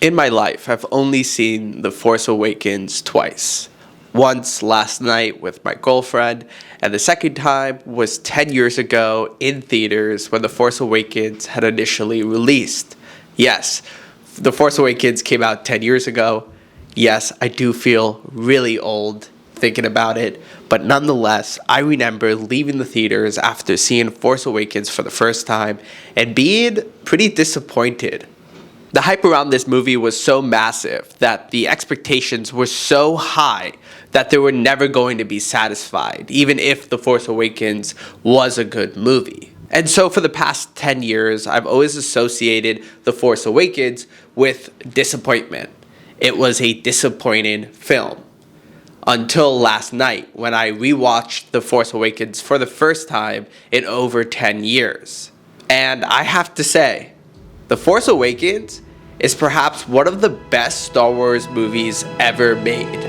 In my life, I've only seen The Force Awakens twice. Once last night with my girlfriend, and the second time was 10 years ago in theaters when The Force Awakens had initially released. Yes, The Force Awakens came out 10 years ago. Yes, I do feel really old thinking about it, but nonetheless, I remember leaving the theaters after seeing Force Awakens for the first time and being pretty disappointed. The hype around this movie was so massive that the expectations were so high that they were never going to be satisfied, even if The Force Awakens was a good movie. And so for the past 10 years, I've always associated The Force Awakens with disappointment. It was a disappointing film. Until last night, when I rewatched The Force Awakens for the first time in over 10 years. And I have to say, The Force Awakens is perhaps one of the best Star Wars movies ever made.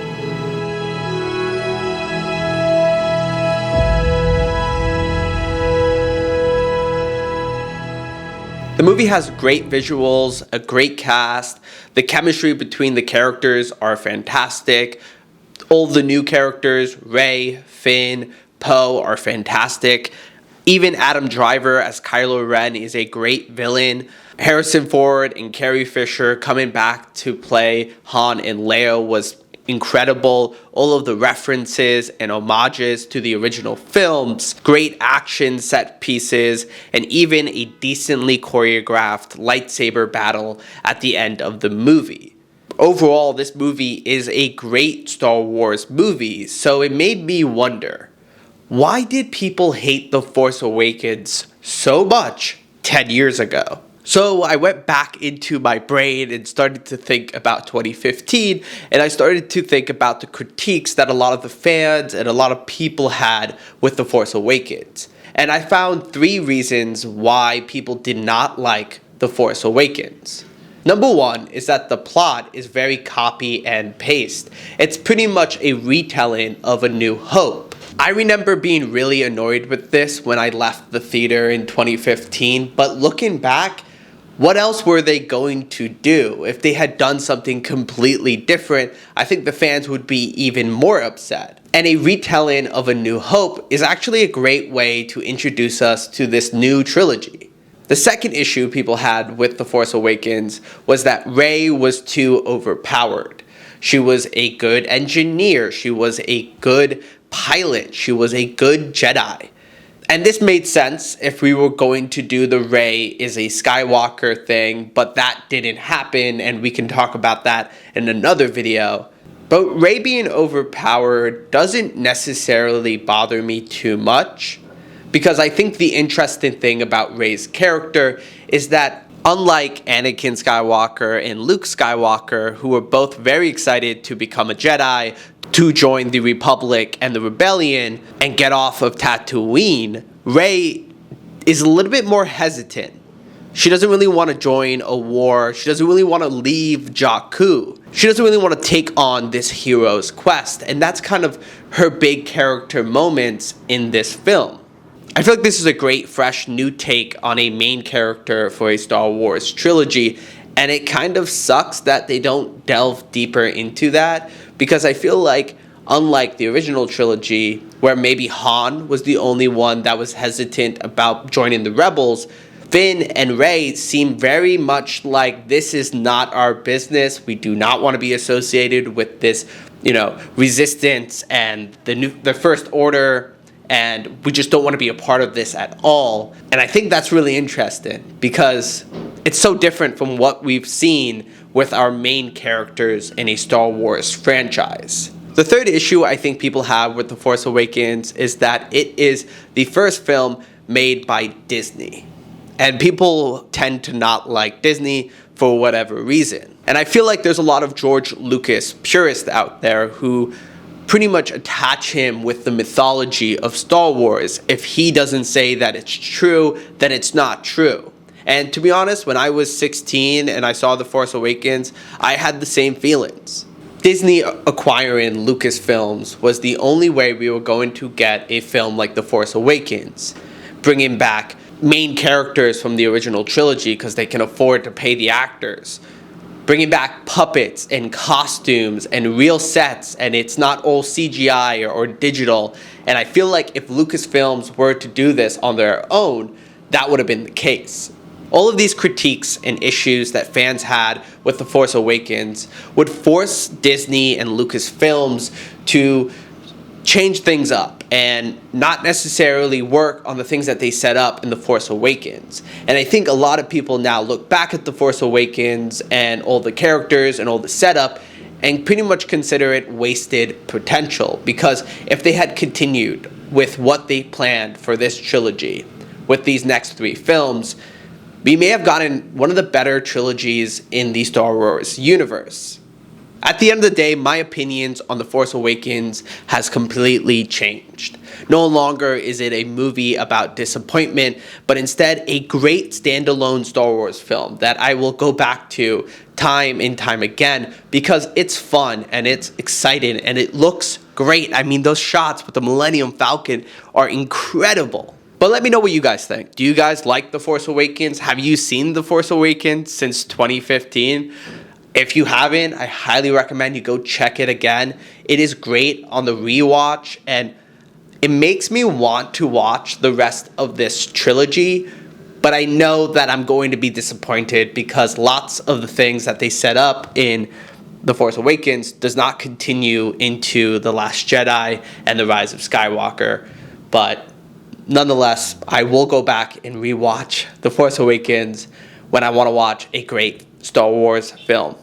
The movie has great visuals, a great cast, the chemistry between the characters are fantastic, all the new characters, Rey, Finn, Poe, are fantastic. Even Adam Driver as Kylo Ren is a great villain. Harrison Ford and Carrie Fisher coming back to play Han and Leia was incredible. All of the references and homages to the original films, great action set pieces, and even a decently choreographed lightsaber battle at the end of the movie. Overall, this movie is a great Star Wars movie, so it made me wonder, why did people hate The Force Awakens so much 10 years ago? So I went back into my brain and started to think about 2015, and I started to think about the critiques that a lot of the fans and a lot of people had with The Force Awakens. And I found 3 reasons why people did not like The Force Awakens. Number 1 is that the plot is very copy and paste. It's pretty much a retelling of A New Hope. I remember being really annoyed with this when I left the theater in 2015, but looking back, what else were they going to do? If they had done something completely different, I think the fans would be even more upset. And a retelling of A New Hope is actually a great way to introduce us to this new trilogy. The second issue people had with The Force Awakens was that Rey was too overpowered. She was a good engineer, she was a good pilot, she was a good Jedi. And this made sense if we were going to do the Rey is a Skywalker thing, but that didn't happen, and we can talk about that in another video. But Rey being overpowered doesn't necessarily bother me too much, because I think the interesting thing about Rey's character is that unlike Anakin Skywalker and Luke Skywalker, who were both very excited to become a Jedi, to join the Republic and the Rebellion and get off of Tatooine, Rey is a little bit more hesitant. She doesn't really want to join a war. She doesn't really want to leave Jakku. She doesn't really want to take on this hero's quest. And that's kind of her big character moments in this film. I feel like this is a great, fresh, new take on a main character for a Star Wars trilogy, and it kind of sucks that they don't delve deeper into that, because I feel like, unlike the original trilogy, where maybe Han was the only one that was hesitant about joining the Rebels, Finn and Rey seem very much like, this is not our business, we do not want to be associated with this, resistance and the First Order, and we just don't want to be a part of this at all. And I think that's really interesting because it's so different from what we've seen with our main characters in a Star Wars franchise. The third issue I think people have with The Force Awakens is that it is the first film made by Disney. And people tend to not like Disney for whatever reason. And I feel like there's a lot of George Lucas purists out there who pretty much attach him with the mythology of Star Wars. If he doesn't say that it's true, then it's not true. And to be honest, when I was 16 and I saw The Force Awakens, I had the same feelings. Disney acquiring Lucasfilms was the only way we were going to get a film like The Force Awakens, bringing back main characters from the original trilogy because they can afford to pay the actors. bringing back puppets and costumes and real sets, and it's not all CGI or digital. And I feel like if Lucasfilms were to do this on their own, that would have been the case. All of these critiques and issues that fans had with The Force Awakens would force Disney and Lucasfilms to change things up and not necessarily work on the things that they set up in The Force Awakens. And I think a lot of people now look back at The Force Awakens and all the characters and all the setup and pretty much consider it wasted potential, because if they had continued with what they planned for this trilogy, with these next 3 films, we may have gotten one of the better trilogies in the Star Wars universe. At the end of the day, my opinions on The Force Awakens has completely changed. No longer is it a movie about disappointment, but instead a great standalone Star Wars film that I will go back to time and time again because it's fun and it's exciting and it looks great. I mean, those shots with the Millennium Falcon are incredible. But let me know what you guys think. Do you guys like The Force Awakens? Have you seen The Force Awakens since 2015? If you haven't, I highly recommend you go check it again. It is great on the rewatch, and it makes me want to watch the rest of this trilogy, but I know that I'm going to be disappointed because lots of the things that they set up in The Force Awakens does not continue into The Last Jedi and The Rise of Skywalker. But nonetheless, I will go back and rewatch The Force Awakens when I want to watch a great Star Wars film.